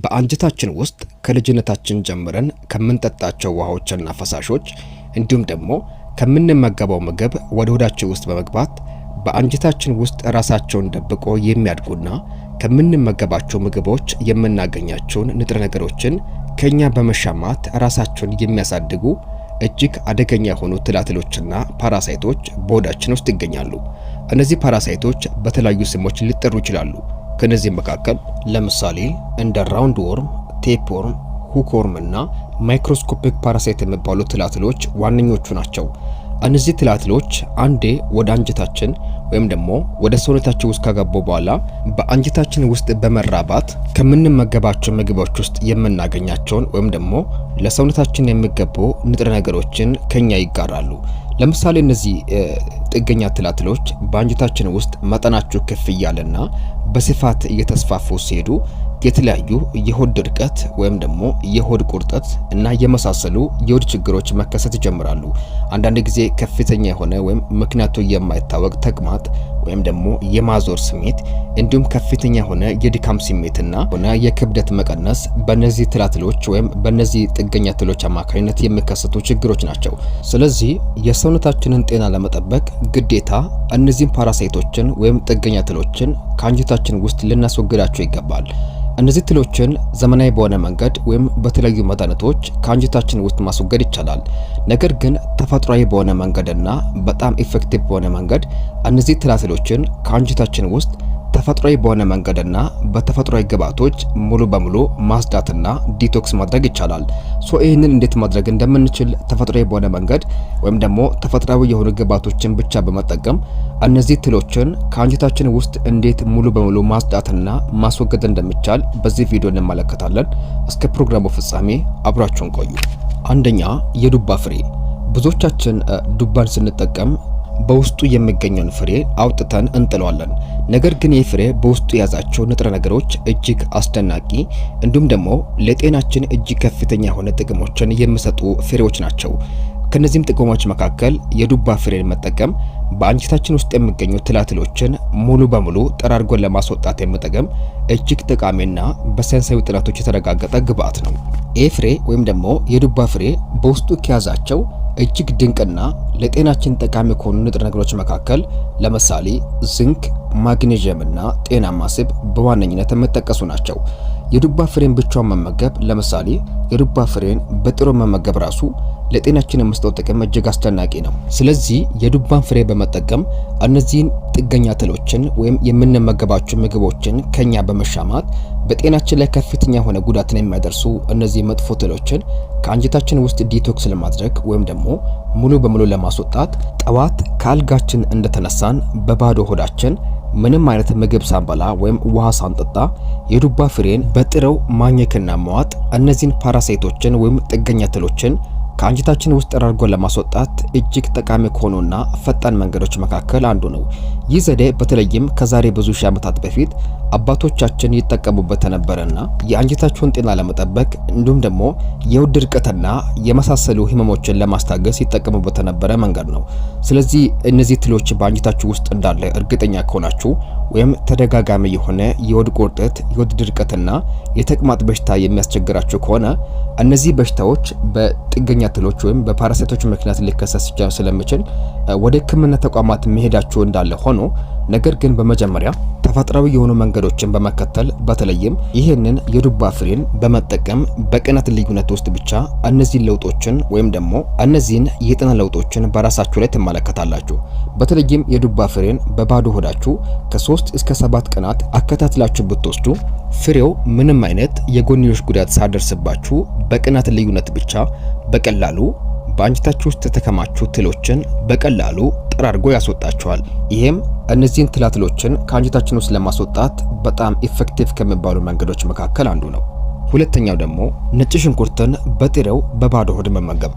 በአንጀታችን ውስጥ ከልጅነታችን ጀምረን ከምንጠጣቸው ውሃዎችና ፈሳሾች እንዲሁም ደግሞ ከምንመገበው ምግብ ወደ ሆዳችን ውስጥ በመግባት በአንጀታችን ውስጥ ራሳቸውን ደብቆ የሚያድጉና ከምንመገባቸው ምግቦች የምናገኛቸውን ንጥረ ነገሮችን ከኛ በመሻማት ራሳቸውን የሚያሳድጉ እጅግ አደገኛ የሆኑ ትላትሎችና ፓራሳይቶች በሆዳችን ውስጥ ይገኛሉ። እነዚህ ፓራሳይቶች በተለያዩ ስሞች ሊጠሩ ይችላሉ። ከነዚህ መካከል ለምሳሌ እንደ ራውንድ ወርም፣ ቴፕ ወርም፣ ሁክ ወርም እና ማይክሮስኮፒክ ፓራሳይት የሚባሉ ትላትሎች ዋነኞቹ ናቸው። እነዚህ ትላትሎች አንዴ ወደ አንጀታችን ወይም ደግሞ ወደ ሰውነታችን ውስጥ ከገቡ በኋላ በአንጀታችን ውስጥ በመራባት ከምንመገባቸው ምግቦች ውስጥ የምናገኛቸውን ወይም ደግሞ ለሰውነታችን የሚገቡ ንጥረ ነገሮችን ከኛ ይጋራሉ። ለምሳሌ እነዚህ ጥገኛ ትላትሎች በአንጀታችን ውስጥ መጠናቸው ከፍ እያለና በስፋት እየተስፋፉ ሲሄዱ የተለያዩ የሆድ ድርቀት ወይም ደግሞ የሆድ ቁርጠት እና የመሳሰሉ የሆድ ችግሮች መከሰት ይጀምራሉ። አንዳንድ ጊዜ ከፍተኛ የሆነ ወይም ምክንያቱ የማይታወቅ ተቅማጥ ወይም ደግሞ የማዞር ስሜት እንዲሁም ከፍተኛ የሆነ የድካም ስሜትና ሆነ የክብደት መቀነስ በእነዚህ ትላትሎች ወይም በእነዚህ ጥገኛ ትሎች አማካኝነት የሚከሰቱ ችግሮች ናቸው። ስለዚህ የሰውነታችንን ጤና ለመጠበቅ ግዴታ እነዚህን ፓራሳይቶችን ወይም ጥገኛ ትሎችን ከአንጀታችን ውስጥ ልናስወግዳቸው ይገባል። እነዚህ ትሎችን ዘመናዊ በሆነ መንገድ ወይም በተለያዩ መድኃኒቶች ከአንጀታችን ውስጥ ማስወገድ ይቻላል። ነገር ግን ተፈጥሯዊ በሆነ መንገድና በጣም ኢፌክቲቭ በሆነ መንገድ እነዚህ ትላትሎችን ከአንጀታችን ውስጥ ተፈጥሯዊ በሆነ መንገድና በተፈጥሯዊ ግብዓቶች ሙሉ በሙሉ ማጽዳትና ዲቶክስ ማድረግ ይቻላል። ይህንን እንዴት ማድረግ እንደምንችል ተፈጥሯዊ በሆነ መንገድ ወይም ደግሞ ተፈጥሯዊ የሆኑ ግብዓቶችን ብቻ በመጠቀም እነዚህ ትሎችን ከአንጀታችን ውስጥ እንዴት ሙሉ በሙሉ ማጽዳትና ማስወገድ እንደሚቻል በዚህ ቪዲዮ እንመለከታለን። እስከ ፕሮግራሙ ፍጻሜ አብራችሁን ቆዩ። አንደኛ፣ የዱባ ፍሬ። ብዙዎቻችን ዱባን ስንጠቀም በውስጡ የሚገኘውን ፍሬ አውጥተን እንጥለዋለን። ነገር ግን ይህ ፍሬ በውስጡ የያዛቸው ንጥረ ነገሮች እጅግ አስደናቂ እንዲሁም ደግሞ ለጤናችን እጅግ ከፍተኛ የሆነ ጥቅሞችን የሚሰጡ ፍሬዎች ናቸው። ከነዚህም ጥቅሞች መካከል የዱባ ፍሬን መጠቀም በአንጀታችን ውስጥ የሚገኙ ትላትሎችን ሙሉ በሙሉ ጠራርጎ ለማስወጣት የሚጠቅም እጅግ ጠቃሚና በሳይንሳዊ ጥናቶች የተረጋገጠ ግብዓት ነው። ይህ ፍሬ ወይም ደግሞ የዱባ ፍሬ በውስጡ ከያዛቸው እጅግ ድንቅና ለጤናችን ጠቃሚ ከሆኑ ንጥረ ነገሮች መካከል ለምሳሌ ዝንክ፣ ማግኔዥየም እና ጤናማ ስብ በዋነኝነት የሚጠቀሱ ናቸው። የዱባ ፍሬን ብቻውን መመገብ ለምሳሌ የዱባ ፍሬን በጥሩ መመገብ ራሱ ለጤናችን የሚሰጠው ጥቅም እጅግ አስደናቂ ነው። ስለዚህ የዱባን ፍሬ በመጠቀም እነዚህን ጥገኛ ትሎችን ወይም የምንመገባቸው ምግቦችን ከኛ በመሻማት በጤናችን ላይ ከፍተኛ የሆነ ጉዳትን የሚያደርሱ እነዚህ መጥፎ ትሎችን ከአንጀታችን ውስጥ ዲቶክስ ለማድረግ ወይም ደግሞ ሙሉ በሙሉ ለማስወጣት ጠዋት ከአልጋችን እንደተነሳን በባዶ ሆዳችን ምንም አይነት ምግብ ሳንበላ ወይም ውሃ ሳንጠጣ የዱባ ፍሬን በጥሬው ማኘክና መዋጥ እነዚህን ፓራሳይቶችን ወይም ጥገኛ ትሎችን ከአንጀታችን ውስጥ ጠራርጎ ለማስወጣት እጅግ ጠቃሚ ከሆኑና ፈጣን መንገዶች መካከል አንዱ ነው። ይህ ዘዴ በተለይም ከዛሬ ብዙ ሺህ ዓመታት በፊት አባቶቻችን ይጠቀሙበት የነበረና የአንጀታቸውን ጤና ለመጠበቅ እንዲሁም ደግሞ የሆድ ድርቀትና የመሳሰሉ ህመሞችን ለማስታገስ ይጠቀሙበት የነበረ መንገድ ነው። ስለዚህ እነዚህ ትሎች በአንጀታችሁ ውስጥ እንዳለ እርግጠኛ ከሆናችሁ ወይም ተደጋጋሚ የሆነ የሆድ ቁርጠት፣ የሆድ ድርቀትና የተቅማጥ በሽታ የሚያስቸግራችሁ ከሆነ እነዚህ በሽታዎች በጥገኛ ትሎች ወይም በፓራሳይቶች ምክንያት ሊከሰት ስለሚችል ወደ ሕክምና ተቋማት መሄዳችሁ እንዳለ ሆኖ ነገር ግን በመጀመሪያ ተፈጥሯዊ የሆኑ መንገዶችን በመከተል በተለይም ይህንን የዱባ ፍሬን በመጠቀም በቀናት ልዩነት ውስጥ ብቻ እነዚህን ለውጦችን ወይም ደግሞ እነዚህን የጤና ለውጦችን በራሳችሁ ላይ ትመለከታላችሁ። በተለይም የዱባ ፍሬን በባዶ ሆዳችሁ ከ3 እስከ 7 ቀናት አከታትላችሁ ብትወስዱ ፍሬው ምንም አይነት የጎንዮሽ ጉዳት ሳይደርስባችሁ በቀናት ልዩነት ብቻ በቀላሉ በአንጀታችሁ ውስጥ የተከማቹ ትሎችን በቀላሉ ጠራርጎ ያስወጣቸዋል። ይሄም እነዚህን ትላትሎችን ከአንጀታችን ውስጥ ለማስወጣት በጣም ኢፌክቲቭ ከሚባሉ መንገዶች መካከል አንዱ ነው። ሁለተኛው ደግሞ ነጭ ሽንኩርትን በጥሬው በባዶ ሆድ መመገብ።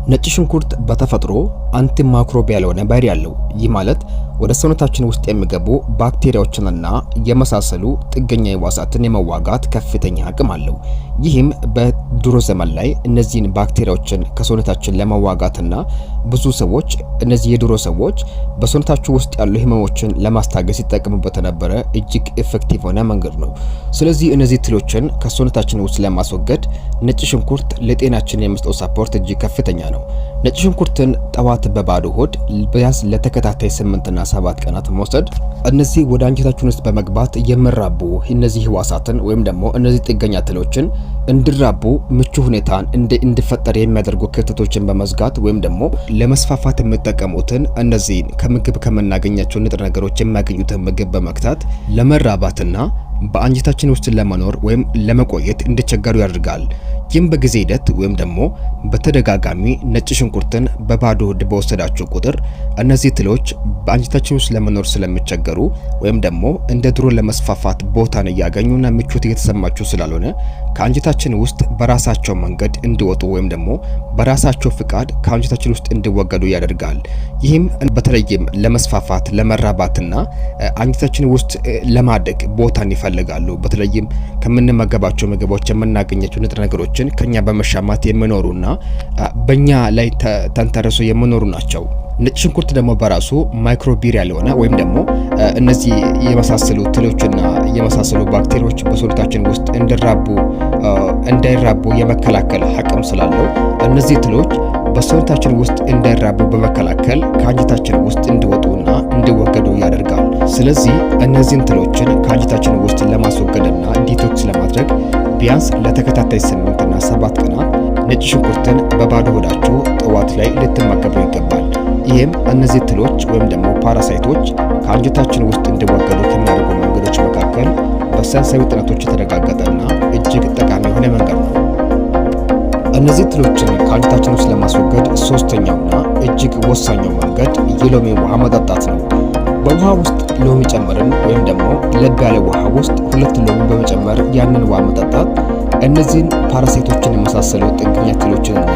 ነጭ ሽንኩርት በተፈጥሮ አንቲ ማይክሮቢያል የሆነ ባህሪ ያለው፣ ይህ ማለት ወደ ሰውነታችን ውስጥ የሚገቡ ባክቴሪያዎችንና የመሳሰሉ ጥገኛ ህዋሳትን የመዋጋት ከፍተኛ አቅም አለው። ይህም በድሮ ዘመን ላይ እነዚህን ባክቴሪያዎችን ከሰውነታችን ለመዋጋትና ብዙ ሰዎች እነዚህ የድሮ ሰዎች በሰውነታቸው ውስጥ ያሉ ህመሞችን ለማስታገስ ይጠቀሙበት የነበረ እጅግ ኢፌክቲቭ ሆነ መንገድ ነው። ስለዚህ እነዚህ ትሎችን ከሰውነታችን ውስጥ ለማስወገድ ነጭ ሽንኩርት ለጤናችን የሚሰጠው ሰፖርት እጅግ ከፍተኛ ነው። ነጭ ሽንኩርትን ጠዋት በባዶ ሆድ ቢያንስ ለተከታታይ 8 እና 7 ቀናት መውሰድ እነዚህ ወደ አንጀታችን ውስጥ በመግባት የሚራቡ እነዚህ ህዋሳትን ወይም ደግሞ እነዚህ ጥገኛ ትሎችን እንዲራቡ ምቹ ሁኔታን እንዲፈጠር የሚያደርጉ ክፍተቶችን በመዝጋት ወይም ደግሞ ለመስፋፋት የሚጠቀሙትን እነዚህን ከምግብ ከምናገኛቸው ንጥረ ነገሮች የሚያገኙትን ምግብ በመክታት ለመራባትና በአንጀታችን ውስጥ ለመኖር ወይም ለመቆየት እንዲቸገሩ ያደርጋል። ይህም በጊዜ ሂደት ወይም ደግሞ በተደጋጋሚ ነጭ ሽንኩርትን በባዶ ሆድ በወሰዳቸው ቁጥር እነዚህ ትሎች በአንጀታችን ውስጥ ለመኖር ስለሚቸገሩ ወይም ደግሞ እንደ ድሮ ለመስፋፋት ቦታን እያገኙና ምቾት እየተሰማቸው ስላልሆነ ከአንጀታችን ውስጥ በራሳቸው መንገድ እንዲወጡ ወይም ደግሞ በራሳቸው ፍቃድ ከአንጀታችን ውስጥ እንዲወገዱ ያደርጋል። ይህም በተለይም ለመስፋፋት ለመራባትና አንጀታችን ውስጥ ለማደግ ቦታን ይፈልጋሉ። በተለይም ከምንመገባቸው ምግቦች የምናገኛቸው ንጥረ ነገሮችን ከኛ በመሻማት የሚኖሩና በእኛ ላይ ተንተርሶ የሚኖሩ ናቸው። ነጭ ሽንኩርት ደግሞ በራሱ ማይክሮቢሪያል የሆነ ወይም ደግሞ እነዚህ የመሳሰሉ ትሎችና የመሳሰሉ ባክቴሪያዎች በሰውነታችን ውስጥ እንዳይራቡ የመከላከል አቅም ስላለው እነዚህ ትሎች በሰውነታችን ውስጥ እንዳይራቡ በመከላከል ከአንጀታችን ውስጥ እንዲወጡና እንዲወገዱ ያደርጋል። ስለዚህ እነዚህን ትሎችን ከአንጀታችን ውስጥ ለማስወገድና ዲቶክስ ለማድረግ ቢያንስ ለተከታታይ 8 እና 7 ቀናት ነጭ ሽንኩርትን በባዶ ሆዳችሁ ጠዋት ላይ ልትመገቡ ይገባል። ይህም እነዚህ ትሎች ወይም ደግሞ ፓራሳይቶች ከአንጀታችን ውስጥ እንዲወገዱ ከሚያደርጉ መንገዶች መካከል በሳይንሳዊ ጥናቶች የተረጋገጠና እጅግ ጠቃሚ የሆነ መንገድ ነው። እነዚህ ትሎችን ከአንጀታችን ውስጥ ለማስወገድ ሶስተኛውና እጅግ ወሳኙ መንገድ የሎሚ ውሃ መጠጣት ነው። በውሃ ውስጥ ሎሚ ጨምረን ወይም ደግሞ ለብ ያለ ውሃ ውስጥ 2 ሎሚ በመጨመር ያንን ውሃ መጠጣት እነዚህን ፓራሳይቶችን የመሳሰሉ ጥገኛ ትሎችንና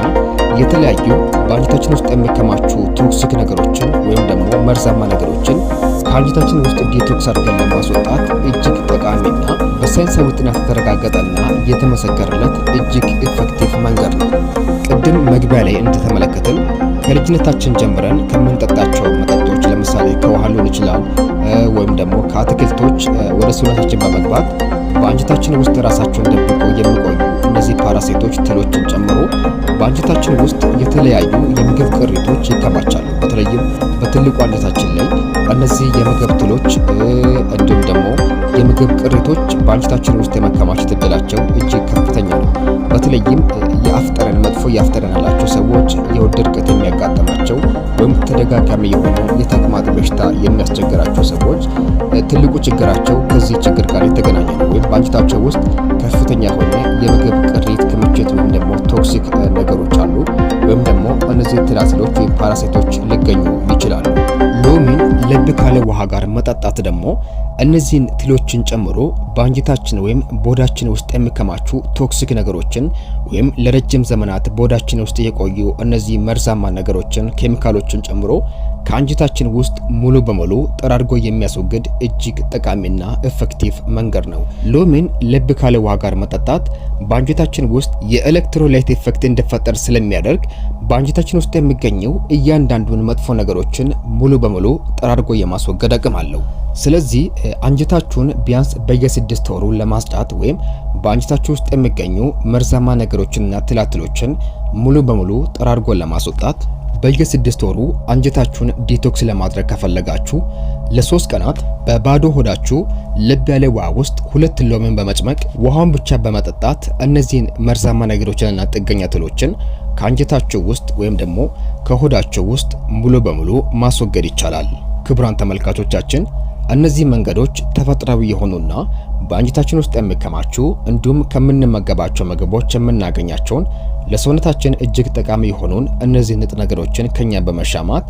የተለያዩ በአንጀታችን ውስጥ የሚከማቹ ቶክሲክ ነገሮችን ወይም ደግሞ መርዛማ ነገሮችን ከአንጀታችን ውስጥ ዲቶክስ አድርገን ለማስወጣት እጅግ ጠቃሚና በሳይንሳዊ ጥናት የተረጋገጠና የተመሰከረለት እጅግ ኢፌክቲቭ መንገድ ነው። ቅድም መግቢያ ላይ እንደተመለከትን ከልጅነታችን ጀምረን ከምንጠጣቸው መጠጦች ለምሳሌ ከውሃ ሊሆን ይችላል ወይም ደግሞ ከአትክልቶች ወደ ሰውነታችን በመግባት በአንጀታችን ውስጥ ራሳቸውን ደብቆ የሚቆዩ እነዚህ ፓራሳይቶች ትሎችን ጨምሮ በአንጀታችን ውስጥ የተለያዩ የምግብ ቅሪቶች ይከማቻሉ። በተለይም በትልቁ አንጀታችን ላይ እነዚህ የምግብ ትሎች እንዲሁም ደግሞ የምግብ ቅሪቶች በአንጀታችን ውስጥ የመከማቸት እድላቸው እጅግ ከፍተኛ ነው። በተለይም የአፍ ጠረን መጥፎ የአፍ ጠረን ያላቸው ሰዎች፣ የሆድ ድርቀት የሚያጋጥማቸው ወይም ተደጋጋሚ የሆነ የተቅማጥ በሽታ የሚያስቸግራቸው ሰዎች ትልቁ ችግራቸው ከዚህ ችግር ጋር የተገናኘ ነው። ወይም በአንጀታቸው ውስጥ ከፍተኛ የሆነ የምግብ ቅሪት ክምችት ወይም ደግሞ ቶክሲክ ነገሮች አሉ። ወይም ደግሞ እነዚህ ትላትሎች ወይም ፓራሳይቶች ሊገኙ ይችላሉ። ሎሚን ለብ ካለ ውሃ ጋር መጠጣት ደግሞ እነዚህን ትሎችን ጨምሮ በአንጀታችን ወይም በሆዳችን ውስጥ የሚከማቹ ቶክሲክ ነገሮችን ወይም ለረጅም ዘመናት በሆዳችን ውስጥ የቆዩ እነዚህ መርዛማ ነገሮችን ኬሚካሎችን ጨምሮ ከአንጀታችን ውስጥ ሙሉ በሙሉ ጠራርጎ የሚያስወግድ እጅግ ጠቃሚና ኢፌክቲቭ መንገድ ነው። ሎሚን ለብ ካለ ውሃ ጋር መጠጣት በአንጀታችን ውስጥ የኤሌክትሮላይት ኢፌክት እንዲፈጠር ስለሚያደርግ በአንጀታችን ውስጥ የሚገኘው እያንዳንዱን መጥፎ ነገሮችን ሙሉ በሙሉ ጠራርጎ የማስወገድ አቅም አለው። ስለዚህ አንጀታችሁን ቢያንስ በየ6 ወሩ ለማጽዳት ወይም በአንጀታችሁ ውስጥ የሚገኙ መርዛማ ነገሮችንና ትላትሎችን ሙሉ በሙሉ ጠራርጎ ለማስወጣት በየ6 ወሩ አንጀታችሁን ዲቶክስ ለማድረግ ከፈለጋችሁ ለ3 ቀናት በባዶ ሆዳችሁ ለብ ያለ ውሃ ውስጥ 2 ሎሚን በመጭመቅ ውሃውን ብቻ በመጠጣት እነዚህን መርዛማ ነገሮችንና ጥገኛ ትሎችን ከአንጀታችሁ ውስጥ ወይም ደግሞ ከሆዳችሁ ውስጥ ሙሉ በሙሉ ማስወገድ ይቻላል። ክቡራን ተመልካቾቻችን እነዚህ መንገዶች ተፈጥሯዊ የሆኑና በአንጀታችን ውስጥ የሚከማቹ እንዲሁም ከምንመገባቸው ምግቦች የምናገኛቸውን ለሰውነታችን እጅግ ጠቃሚ የሆኑን እነዚህ ንጥረ ነገሮችን ከኛ በመሻማት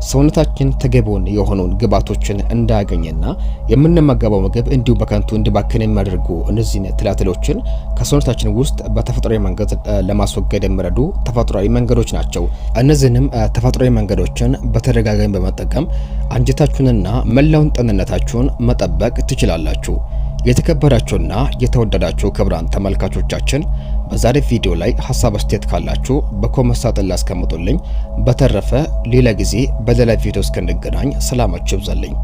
ሰውነታችን ተገቢውን የሆኑን ግብዓቶችን እንዳያገኝና የምንመገበው ምግብ እንዲሁ በከንቱ እንዲባክን የሚያደርጉ እነዚህን ትላትሎችን ከሰውነታችን ውስጥ በተፈጥሯዊ መንገድ ለማስወገድ የሚረዱ ተፈጥሯዊ መንገዶች ናቸው። እነዚህንም ተፈጥሯዊ መንገዶችን በተደጋጋሚ በመጠቀም አንጀታችሁንና መላውን ጤንነታችሁን መጠበቅ ትችላላችሁ። የተከበራችሁና የተወደዳችሁ ክቡራን ተመልካቾቻችን በዛሬ ቪዲዮ ላይ ሀሳብ አስተያየት ካላችሁ በኮሜንት ሳጥን ላይ አስቀምጡልኝ። በተረፈ ሌላ ጊዜ በሌላ ቪዲዮ እስክንገናኝ ሰላማችሁ ይብዛልኝ።